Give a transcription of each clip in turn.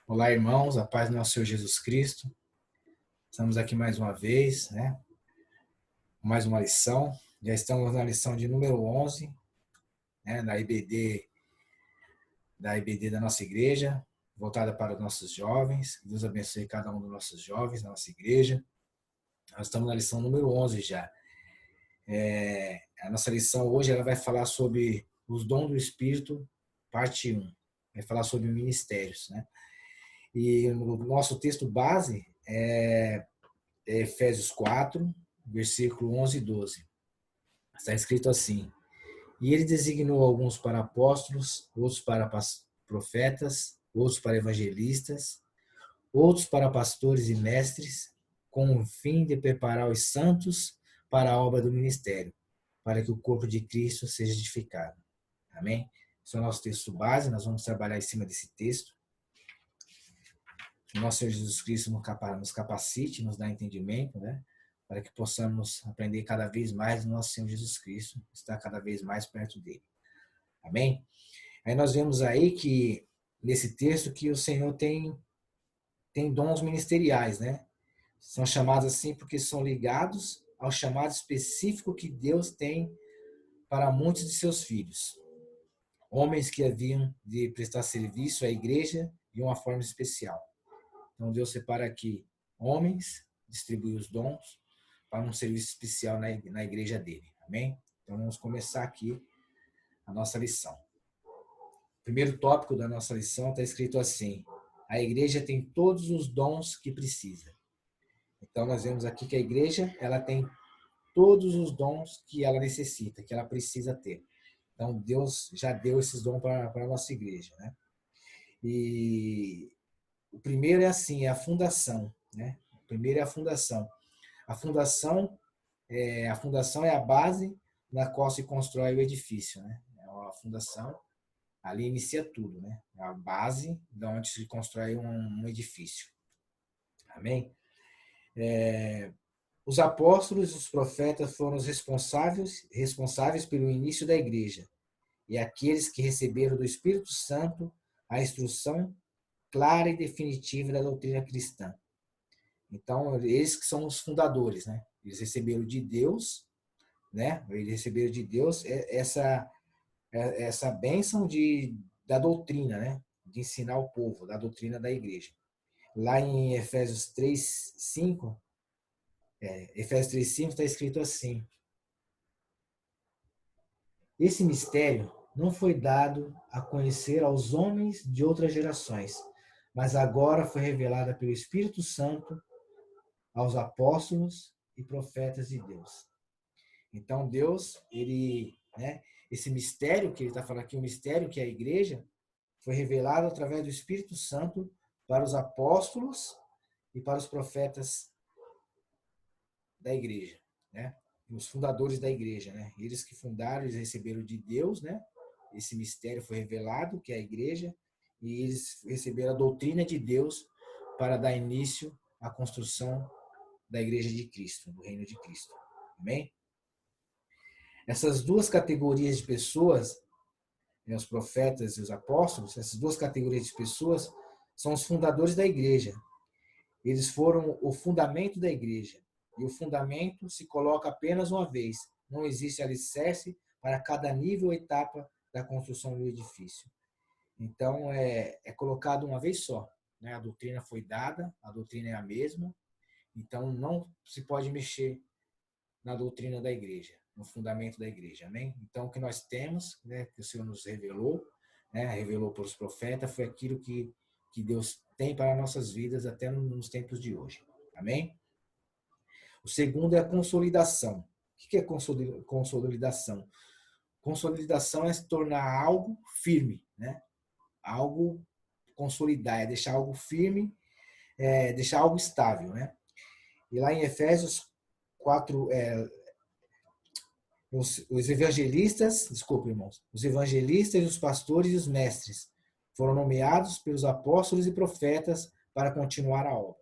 Olá, irmãos, a paz do nosso Senhor Jesus Cristo. Estamos aqui mais uma vez, né? Mais uma lição. Já estamos na lição de número 11, né? Da IBD da nossa igreja, voltada para os nossos jovens. Deus abençoe cada um dos nossos jovens na nossa igreja. Nós estamos na lição número 11 já. A nossa lição hoje ela vai falar sobre os dons do Espírito, parte 1. Vai falar sobre ministérios, né? E o nosso texto base é Efésios 4, versículo 11 e 12. Está escrito assim: E ele designou alguns para apóstolos, outros para profetas, outros para evangelistas, outros para pastores e mestres, com o fim de preparar os santos para a obra do ministério, para que o corpo de Cristo seja edificado. Amém? Esse é o nosso texto base, nós vamos trabalhar em cima desse texto. Que o nosso Senhor Jesus Cristo nos capacite, nos dá entendimento, né? Para que possamos aprender cada vez mais do nosso Senhor Jesus Cristo, estar cada vez mais perto dele. Amém? Aí nós vemos aí que, nesse texto, que o Senhor tem dons ministeriais, né? São chamados assim porque são ligados ao chamado específico que Deus tem para muitos de seus filhos. Homens que haviam de prestar serviço à igreja de uma forma especial. Então Deus separa aqui homens, distribui os dons para um serviço especial na igreja dele. Amém? Então vamos começar aqui a nossa lição. O primeiro tópico da nossa lição está escrito assim: a igreja tem todos os dons que precisa. Então nós vemos aqui que a igreja ela tem todos os dons que ela necessita, que ela precisa ter. Então Deus já deu esses dons para a nossa igreja, né? E o primeiro é assim, é a fundação, né? O primeiro é a fundação. A fundação a fundação é a base na qual se constrói o edifício, né? A fundação ali inicia tudo, né? É a base de onde se constrói um edifício. Amém? Os apóstolos e os profetas foram os responsáveis pelo início da igreja e aqueles que receberam do Espírito Santo a instrução clara e definitiva da doutrina cristã. Então, eles que são os fundadores, né? Eles receberam de Deus, né? Eles receberam de Deus essa bênção da doutrina, né? De ensinar o povo, da doutrina da igreja. Lá em Efésios 3:5, Efésios 3:5 está escrito assim: Esse mistério não foi dado a conhecer aos homens de outras gerações, mas agora foi revelada pelo Espírito Santo aos apóstolos e profetas de Deus. Então Deus, né, esse mistério que ele está falando aqui, o mistério que é a igreja, foi revelado através do Espírito Santo para os apóstolos e para os profetas da igreja, né? Os fundadores da igreja, né? Eles que fundaram, eles receberam de Deus, né? Esse mistério foi revelado, que é a igreja, e eles receberam a doutrina de Deus para dar início à construção da igreja de Cristo, do reino de Cristo. Amém? Essas duas categorias de pessoas, né, os profetas e os apóstolos, essas duas categorias de pessoas são os fundadores da igreja. Eles foram o fundamento da igreja. E o fundamento se coloca apenas uma vez. Não existe alicerce para cada nível ou etapa da construção do edifício. Então, é colocado uma vez só. Né? A doutrina foi dada, a doutrina é a mesma. Então, não se pode mexer na doutrina da igreja, no fundamento da igreja. Amém? Então, o que nós temos, né, que o Senhor nos revelou, né, revelou para os profetas, foi aquilo que Deus tem para nossas vidas até nos tempos de hoje. Amém? O segundo é a consolidação. O que é consolidação? Consolidação é se tornar algo firme, né? Algo consolidar, é deixar algo firme, deixar algo estável, né? E lá em Efésios 4, os evangelistas, desculpa, irmãos, os evangelistas, os pastores e os mestres foram nomeados pelos apóstolos e profetas para continuar a obra.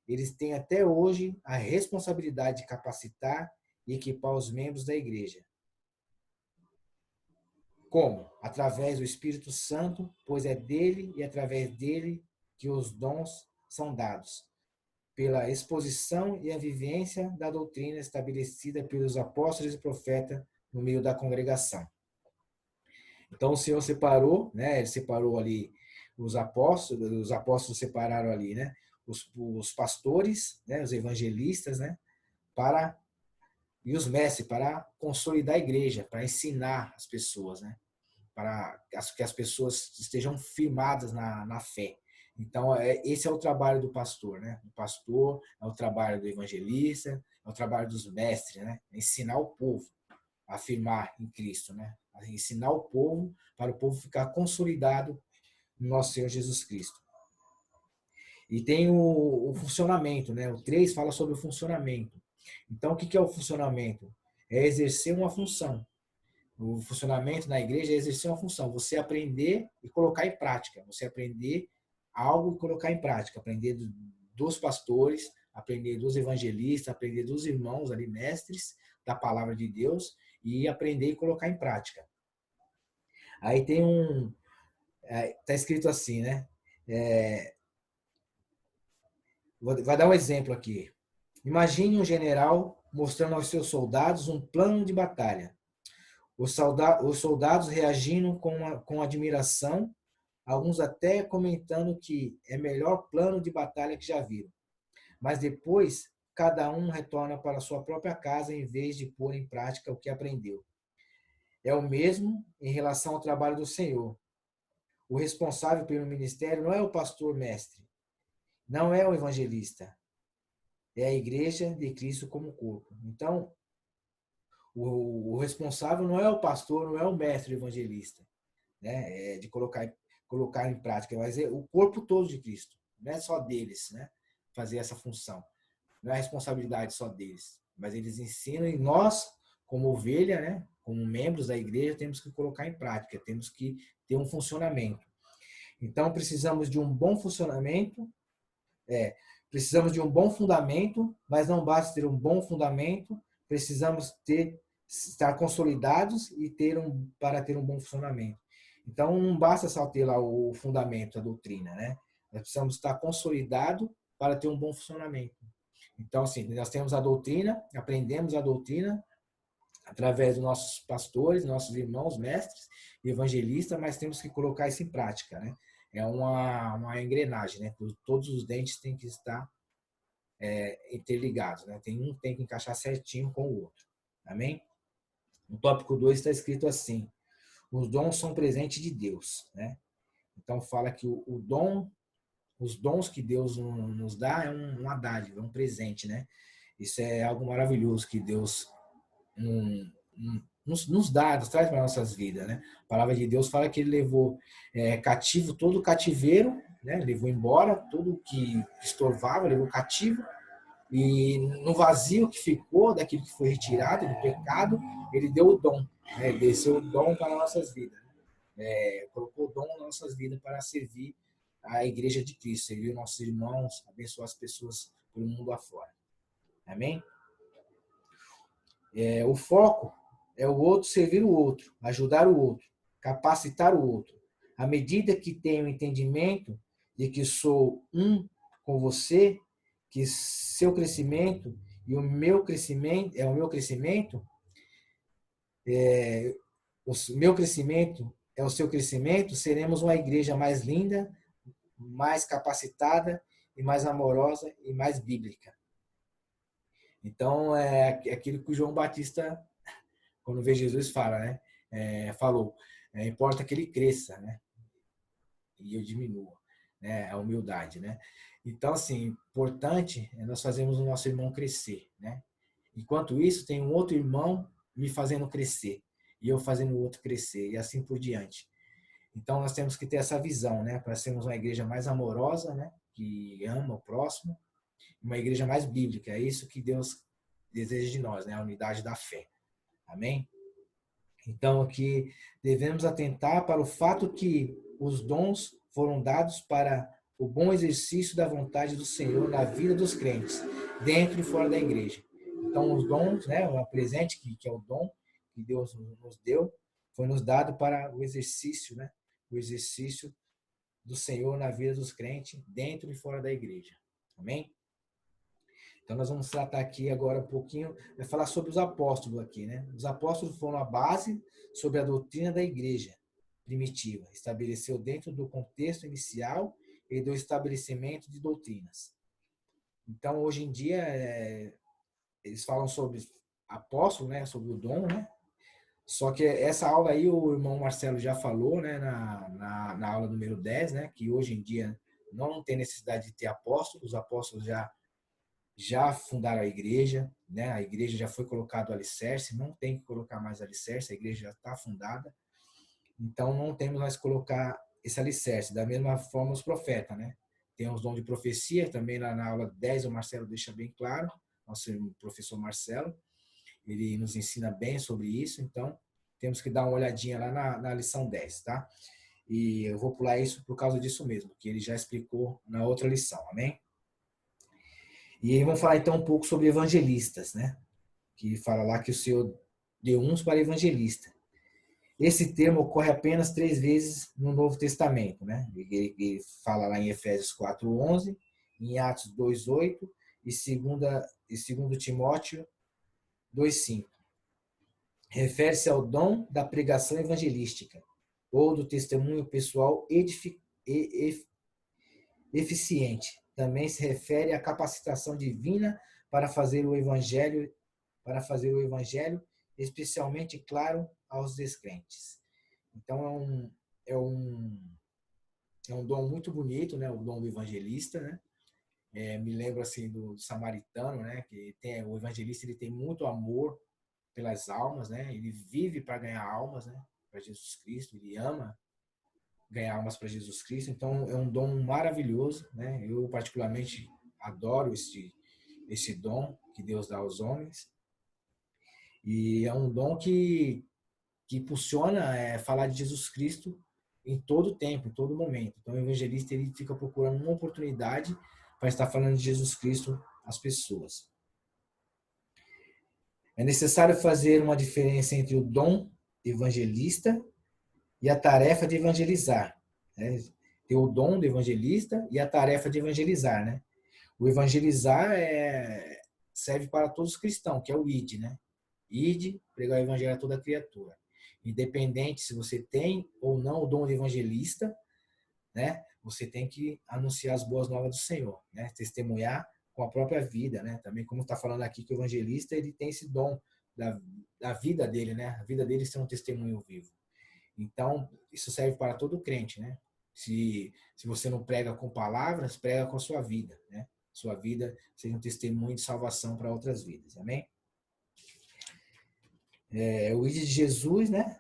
Eles têm até hoje a responsabilidade de capacitar e equipar os membros da igreja. Como? Através do Espírito Santo, pois é dele e através dele que os dons são dados pela exposição e a vivência da doutrina estabelecida pelos apóstolos e profetas no meio da congregação. Então o Senhor separou, né? Ele separou ali os apóstolos separaram ali, né? Os pastores, né? Os evangelistas, né? Para e os mestres para consolidar a igreja, para ensinar as pessoas, né? Para que as pessoas estejam firmadas na fé. Então, esse é o trabalho do pastor, né? O pastor é o trabalho do evangelista, é o trabalho dos mestres, né? Ensinar o povo a firmar em Cristo, né? A ensinar o povo para o povo ficar consolidado no nosso Senhor Jesus Cristo. E tem o funcionamento, né? O 3 fala sobre o funcionamento. Então, o que é o funcionamento? É exercer uma função. O funcionamento na igreja é exercer uma função. Você aprender e colocar em prática. Você aprender algo e colocar em prática. Aprender dos pastores, aprender dos evangelistas, aprender dos irmãos ali, mestres da palavra de Deus, e aprender e colocar em prática. Aí tem tá escrito assim, né? Vai dar um exemplo aqui. Imagine um general mostrando aos seus soldados um plano de batalha. Os soldados reagindo com admiração, alguns até comentando que é o melhor plano de batalha que já viram. Mas depois, cada um retorna para sua própria casa em vez de pôr em prática o que aprendeu. É o mesmo em relação ao trabalho do Senhor. O responsável pelo ministério não é o pastor mestre, não é o evangelista, é a igreja de Cristo como corpo. Então, o responsável não é o pastor, não é o mestre evangelista, né? De colocar em prática, mas é o corpo todo de Cristo, não é só deles, né? Fazer essa função, não é responsabilidade só deles, mas eles ensinam e nós, como ovelha, né? Como membros da igreja, temos que colocar em prática, temos que ter um funcionamento. Então, precisamos de um bom funcionamento, precisamos de um bom fundamento, mas não basta ter um bom fundamento, precisamos estar consolidados e para ter um bom funcionamento. Então, não basta só ter lá o fundamento, a doutrina, né? Nós precisamos estar consolidado para ter um bom funcionamento. Então, assim, nós temos a doutrina, aprendemos a doutrina através dos nossos pastores, nossos irmãos, mestres, evangelistas, mas temos que colocar isso em prática, né? É uma engrenagem, né? Todos os dentes têm que estar interligados, né? Um tem que encaixar certinho com o outro. Amém? No tópico 2 está escrito assim: os dons são presente de Deus, né? Então fala que os dons que Deus nos dá é uma dádiva, é um presente, né? Isso é algo maravilhoso que Deus nos dá, nos traz para nossas vidas, né? A palavra de Deus fala que ele levou cativo todo o cativeiro, né? Levou embora tudo que estorvava, levou cativo. E no vazio que ficou, daquilo que foi retirado, do pecado, ele deu o dom. Né? Ele desceu o dom para nossas vidas. Colocou o dom nas nossas vidas para servir a igreja de Cristo, servir nossos irmãos, abençoar as pessoas pelo mundo afora. Amém? O foco é o outro servir o outro, ajudar o outro, capacitar o outro. À medida que tenho entendimento de que sou um com você, que seu crescimento e o meu crescimento o meu crescimento é o seu crescimento, seremos uma igreja mais linda, mais capacitada e mais amorosa e mais bíblica. Então, é aquilo que o João Batista, quando vê Jesus, fala, né? Falou, importa que ele cresça, né? E eu diminua, né? A humildade, né? Então, assim, importante é nós fazermos o nosso irmão crescer, né? Enquanto isso, tem um outro irmão me fazendo crescer e eu fazendo o outro crescer e assim por diante. Então, nós temos que ter essa visão, né? Para sermos uma igreja mais amorosa, né? Que ama o próximo, uma igreja mais bíblica. É isso que Deus deseja de nós, né? A unidade da fé. Amém? Então, aqui devemos atentar para o fato que os dons foram dados para o bom exercício da vontade do Senhor na vida dos crentes, dentro e fora da igreja. Então, os dons, né, o presente que é o dom que Deus nos deu, foi nos dado para o exercício, né, o exercício do Senhor na vida dos crentes, dentro e fora da igreja. Amém? Então nós vamos tratar aqui agora um pouquinho, vai falar sobre os apóstolos aqui, né? Os apóstolos foram a base sobre a doutrina da igreja primitiva, estabeleceu dentro do contexto inicial e do estabelecimento de doutrinas. Então hoje em dia eles falam sobre apóstolo, né? Sobre o dom, né? Só que essa aula aí o irmão Marcelo já falou, né? Na aula número 10, né? Que hoje em dia não tem necessidade de ter apóstolos, os apóstolos já fundaram a igreja, né? A igreja já foi colocado o alicerce, não tem que colocar mais alicerce, a igreja já está fundada, então não temos mais que colocar esse alicerce. Da mesma forma os profetas, né? Tem os dons de profecia, também lá na aula 10 o Marcelo deixa bem claro, nosso professor Marcelo, ele nos ensina bem sobre isso, então temos que dar uma olhadinha lá na lição 10, tá? E eu vou pular isso por causa disso mesmo, que ele já explicou na outra lição, amém? E aí vamos falar então um pouco sobre evangelistas, né? Que fala lá que o Senhor deu uns para evangelista. Esse termo ocorre apenas 3 vezes no Novo Testamento, né? Ele fala lá em Efésios 4:11, em Atos 2:8 e 2 Timóteo 2:5. Refere-se ao dom da pregação evangelística ou do testemunho pessoal eficiente. Também se refere à capacitação divina para fazer o evangelho, especialmente claro aos descrentes. Então é um, é um dom muito bonito, né? O dom do evangelista, né? Me lembro assim do samaritano, né? Que tem o evangelista, ele tem muito amor pelas almas, né? Ele vive para ganhar almas, né? Para Jesus Cristo, ele ama ganhar almas para Jesus Cristo. Então é um dom maravilhoso, né? Eu particularmente adoro esse dom que Deus dá aos homens. E é um dom que impulsiona falar de Jesus Cristo em todo tempo, em todo momento. Então o evangelista ele fica procurando uma oportunidade para estar falando de Jesus Cristo às pessoas. É necessário fazer uma diferença entre o dom evangelista e a tarefa de evangelizar, né? Tem o dom do evangelista e a tarefa de evangelizar, né? O evangelizar serve para todos os cristãos, que é o ID, né? ID, pregar o evangelho a toda criatura. Independente se você tem ou não o dom de evangelista, né? Você tem que anunciar as boas novas do Senhor, né? Testemunhar com a própria vida, né? Também como está falando aqui que o evangelista ele tem esse dom da vida dele, né? A vida dele ser um testemunho vivo. Então, isso serve para todo crente, né? Se você não prega com palavras, prega com a sua vida, né? Sua vida seja um testemunho de salvação para outras vidas, amém? O ID de Jesus, né?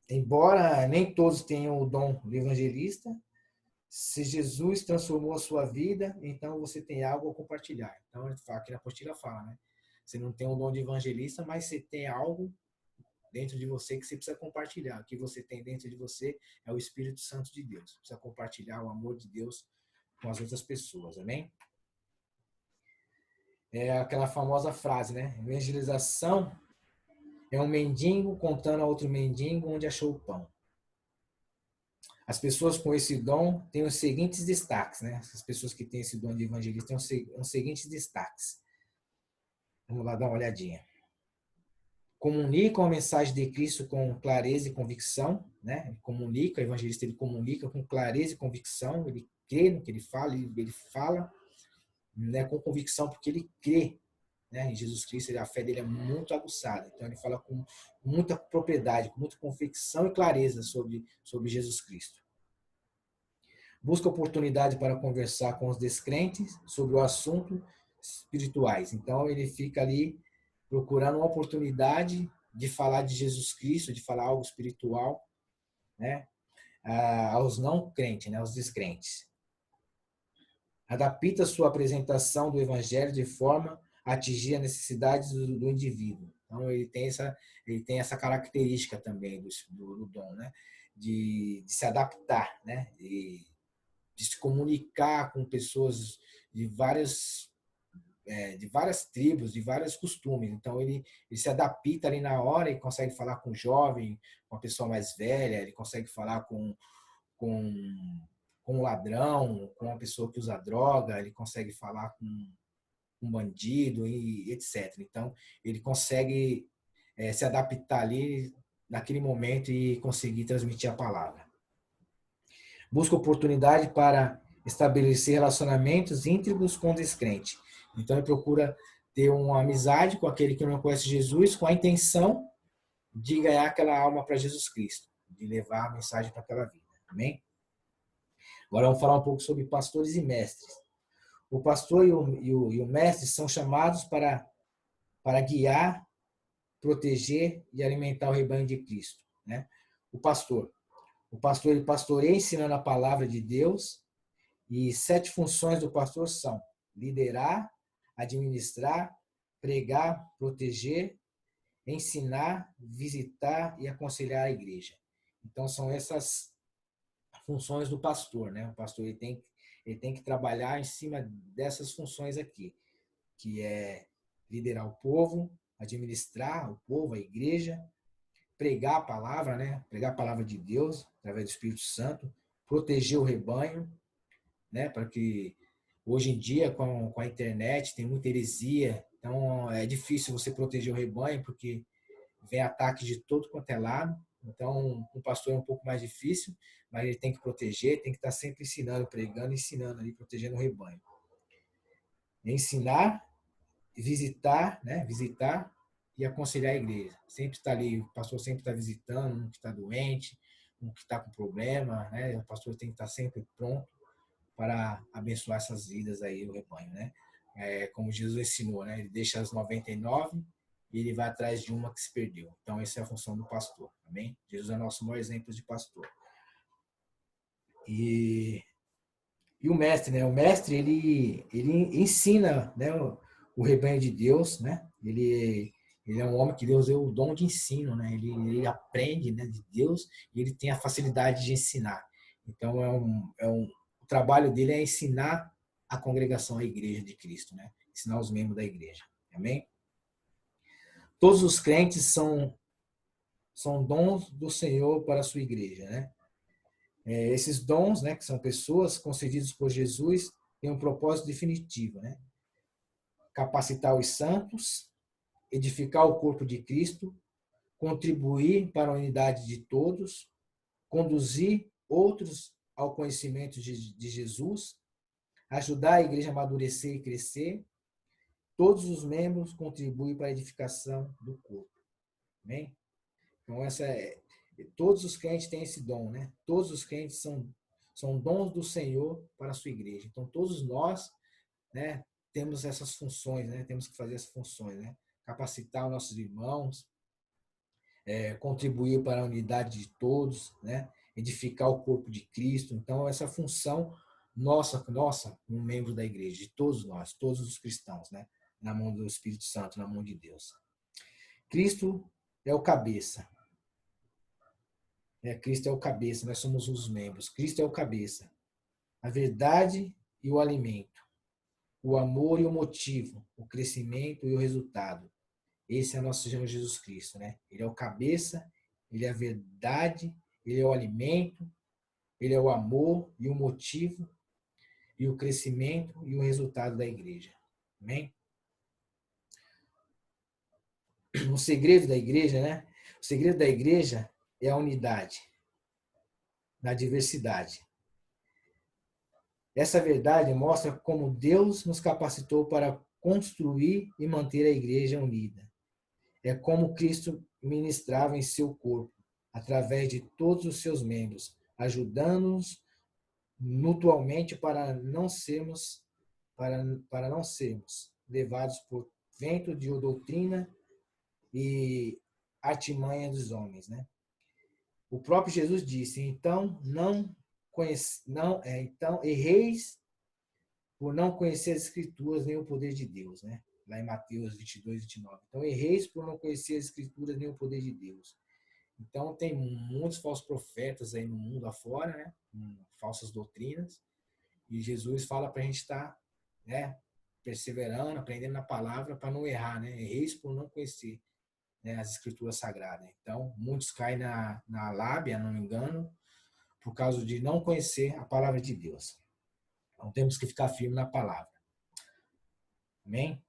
Embora nem todos tenham o dom do evangelista, se Jesus transformou a sua vida, então você tem algo a compartilhar. Então, aqui na apostila fala, né? Você não tem o dom de evangelista, mas você tem algo dentro de você que você precisa compartilhar. O que você tem dentro de você é o Espírito Santo de Deus. Você precisa compartilhar o amor de Deus com as outras pessoas, amém? É aquela famosa frase, né? Evangelização é um mendigo contando a outro mendigo onde achou o pão. As pessoas com esse dom têm os seguintes destaques, né? As pessoas que têm esse dom de evangelista têm os seguintes destaques. Vamos lá dar uma olhadinha. Comunicam a mensagem de Cristo com clareza e convicção, né? Ele comunica, o evangelista ele comunica com clareza e convicção, ele crê no que ele fala, né, com convicção porque ele crê, né, em Jesus Cristo, a fé dele é muito aguçada, então ele fala com muita propriedade, com muita convicção e clareza sobre Jesus Cristo. Busca oportunidade para conversar com os descrentes sobre o assunto espirituais, então ele fica ali procurando uma oportunidade de falar de Jesus Cristo, de falar algo espiritual, né, aos não crentes, né, aos descrentes. Adapta sua apresentação do evangelho de forma a atingir as necessidades do indivíduo. Então ele tem essa característica também do dom, né, de se adaptar, né, de se comunicar com pessoas de várias de várias tribos, de vários costumes. Então, ele se adapta ali na hora e consegue falar com o jovem, com a pessoa mais velha, ele consegue falar com, com um ladrão, com uma pessoa que usa droga, ele consegue falar com um bandido e etc. Então, ele consegue se adaptar ali naquele momento e conseguir transmitir a palavra. Busca oportunidade para estabelecer relacionamentos íntimos com o descrente. Então, ele procura ter uma amizade com aquele que não conhece Jesus, com a intenção de ganhar aquela alma para Jesus Cristo, de levar a mensagem para aquela vida. Amém? Agora vamos falar um pouco sobre pastores e mestres. O pastor e o mestre são chamados para guiar, proteger e alimentar o rebanho de Cristo. Né? O pastor ele pastoreia ensinando a palavra de Deus, e 7 funções do pastor são liderar, administrar, pregar, proteger, ensinar, visitar e aconselhar a igreja. Então são essas funções do pastor, né? O pastor ele tem que trabalhar em cima dessas funções aqui, que é liderar o povo, administrar o povo, a igreja, pregar a palavra, né? Pregar a palavra de Deus através do Espírito Santo, proteger o rebanho, né? Para que hoje em dia com a internet tem muita heresia, então é difícil você proteger o rebanho porque vem ataque de todo quanto é lado. Então, o pastor é um pouco mais difícil, mas ele tem que proteger, tem que estar sempre ensinando, pregando, ensinando ali, protegendo o rebanho. Ensinar, visitar, né? Visitar e aconselhar a igreja. Sempre está ali, o pastor sempre está visitando um que está doente, um que está com problema, né? O pastor tem que estar sempre pronto para abençoar essas vidas aí, o rebanho, né? Como Jesus ensinou, né? Ele deixa as 99 e ele vai atrás de uma que se perdeu. Então, essa é a função do pastor, amém? Jesus é nosso maior exemplo de pastor. E o mestre, né? O mestre, ele ensina, né, o rebanho de Deus, né? Ele é um homem que Deus deu o dom de ensino, né? Ele aprende, né, de Deus e ele tem a facilidade de ensinar. Então, o trabalho dele é ensinar a congregação, a igreja de Cristo, né? Ensinar os membros da igreja. Amém? Todos os crentes são dons do Senhor para a sua igreja, né? Esses dons, né, que são pessoas concedidos por Jesus, têm um propósito definitivo, né? Capacitar os santos, edificar o corpo de Cristo, contribuir para a unidade de todos, conduzir outros ao conhecimento de Jesus, ajudar a igreja a amadurecer e crescer. Todos os membros contribuem para a edificação do corpo. Amém? Então, todos os crentes têm esse dom, né? Todos os crentes são dons do Senhor para a sua igreja. Então, todos nós, né, temos essas funções, né? Temos que fazer essas funções, né? Capacitar os nossos irmãos, contribuir para a unidade de todos, né? Edificar o corpo de Cristo. Então, essa função nossa, um membro da igreja, de todos nós, todos os cristãos, né? Na mão do Espírito Santo, na mão de Deus. Cristo é o cabeça. Cristo é o cabeça, nós somos os membros. Cristo é o cabeça. A verdade e o alimento. O amor e o motivo. O crescimento e o resultado. Esse é nosso Senhor Jesus Cristo, né? Ele é o cabeça, ele é a verdade, ele é o alimento, ele é o amor e o motivo e o crescimento e o resultado da igreja. Amém? O segredo da igreja, né? O segredo da igreja é a unidade na diversidade. Essa verdade mostra como Deus nos capacitou para construir e manter a igreja unida. É como Cristo ministrava em seu corpo, através de todos os seus membros, ajudando-nos mutuamente para não sermos levados por vento de doutrina e artimanha dos homens, né? O próprio Jesus disse: então então erreis por não conhecer as escrituras nem o poder de Deus, né? Lá em Mateus 22, 29. Então erreis por não conhecer as escrituras nem o poder de Deus. Então tem muitos falsos profetas aí no mundo afora, né? Falsas doutrinas. E Jesus fala para a gente estar, né, perseverando, aprendendo na palavra para não errar, né? Erreis por não conhecer, né, as escrituras sagradas. Então, muitos caem na lábia, não me engano, por causa de não conhecer a palavra de Deus. Então, temos que ficar firme na palavra. Amém?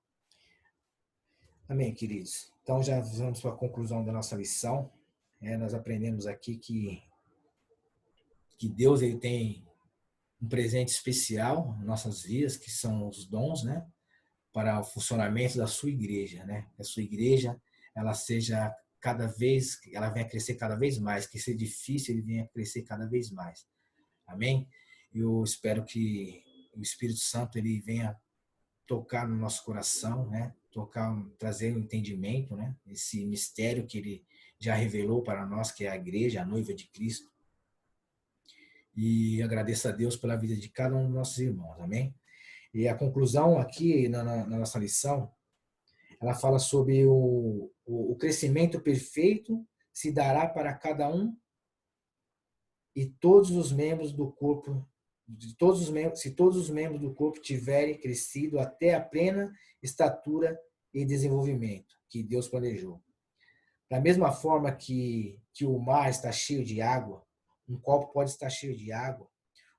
Amém, queridos. Então, já vamos para a conclusão da nossa lição. Nós aprendemos aqui que Deus ele tem um presente especial em nossas vidas, que são os dons, né? Para o funcionamento da sua igreja, né? Que a sua igreja, ela seja ela venha crescer cada vez mais, que esse edifício ele venha crescer cada vez mais. Amém? Eu espero que o Espírito Santo ele venha tocar no nosso coração, né? Trazer um entendimento, né? Esse mistério que ele já revelou para nós, que é a igreja, a noiva de Cristo. E agradeço a Deus pela vida de cada um dos nossos irmãos, amém? E a conclusão aqui na nossa lição, ela fala sobre o crescimento perfeito se dará para cada um e todos os membros do corpo, se todos os membros do corpo tiverem crescido até a plena estatura e desenvolvimento que Deus planejou. Da mesma forma que o mar está cheio de água, um copo pode estar cheio de água,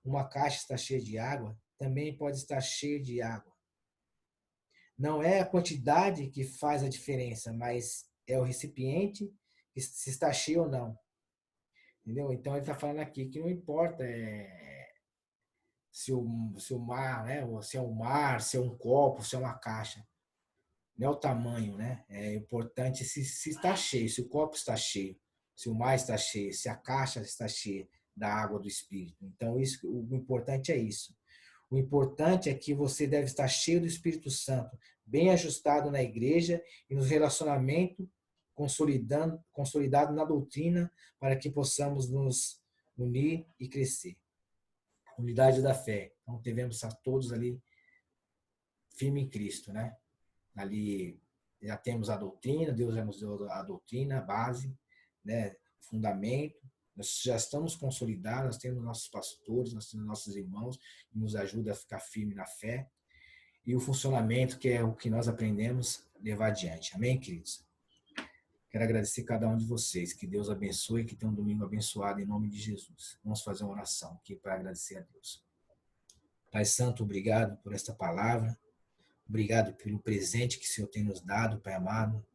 uma caixa está cheia de água, também pode estar cheio de água. Não é a quantidade que faz a diferença, mas é o recipiente se está cheio ou não. Entendeu? Então ele está falando aqui que não importa se o mar, né? Ou se é um mar, se é um copo, se é uma caixa. Não é o tamanho, né? É importante se está cheio, se o copo está cheio, se o mar está cheio, se a caixa está cheia da água do Espírito. Então o importante é isso. O importante é que você deve estar cheio do Espírito Santo, bem ajustado na igreja e nos relacionamentos, consolidado na doutrina, para que possamos nos unir e crescer. Unidade da fé. Então, devemos estar todos ali firmes em Cristo, né? Ali já temos a doutrina, Deus já nos deu a doutrina, a base, né? Fundamento. Nós já estamos consolidados, nós temos nossos pastores, nós temos nossos irmãos que nos ajudam a ficar firme na fé. E o funcionamento, que é o que nós aprendemos, levar adiante. Amém, queridos? Quero agradecer cada um de vocês. Que Deus abençoe e que tenha um domingo abençoado em nome de Jesus. Vamos fazer uma oração aqui para agradecer a Deus. Pai Santo, obrigado por esta palavra. Obrigado pelo presente que o Senhor tem nos dado, Pai amado.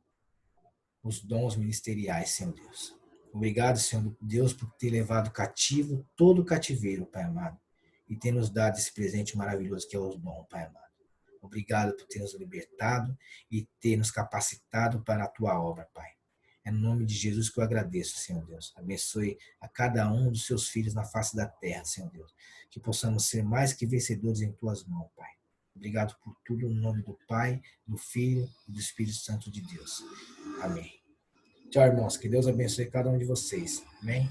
Os dons ministeriais, Senhor Deus. Obrigado, Senhor Deus, por ter levado cativo todo o cativeiro, Pai amado, e ter nos dado esse presente maravilhoso que é o dom, Pai amado. Obrigado por ter nos libertado e ter nos capacitado para a Tua obra, Pai. É no nome de Jesus que eu agradeço, Senhor Deus. Abençoe a cada um dos seus filhos na face da terra, Senhor Deus. Que possamos ser mais que vencedores em Tuas mãos, Pai. Obrigado por tudo, no nome do Pai, do Filho e do Espírito Santo de Deus. Amém. Tchau, irmãos. Que Deus abençoe cada um de vocês. Amém.